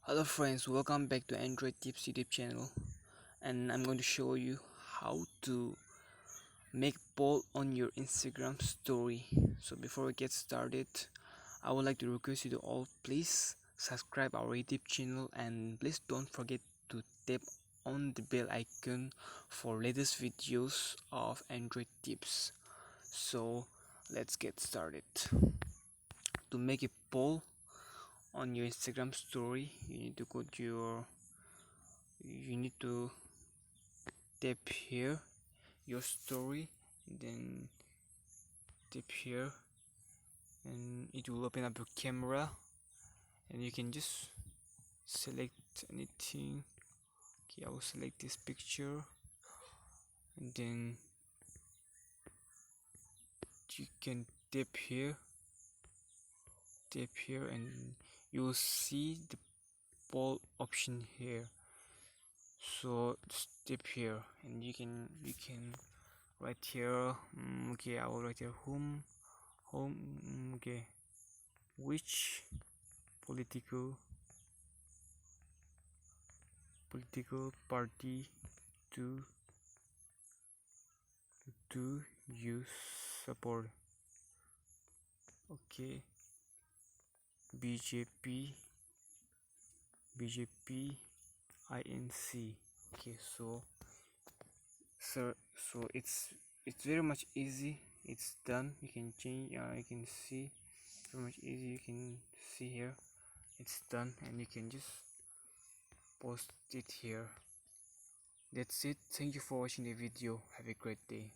Hello friends, welcome back to Android Tips YouTube channel, and I'm going to show you how to make poll on your Instagram story. So before we get started, I would like to request you to all please subscribe our YouTube channel and please don't forget to tap on the bell icon for latest videos of Android tips. So let's get started. To make a poll on your Instagram story, you need to go to you need to tap here your story, then tap here and it will open up your camera and you can just select anything. Okay, I will select this picture and then you can tap here and you will see the poll option here. So tap here and you can write here. Okay, I will write here home. Okay, which political party do you support? Okay, BJP, INC. Okay, so it's very much easy. It's done. You can change. You can see very much easy. You can see here. It's done, and you can just post it here. That's it. Thank you for watching the video. Have a great day.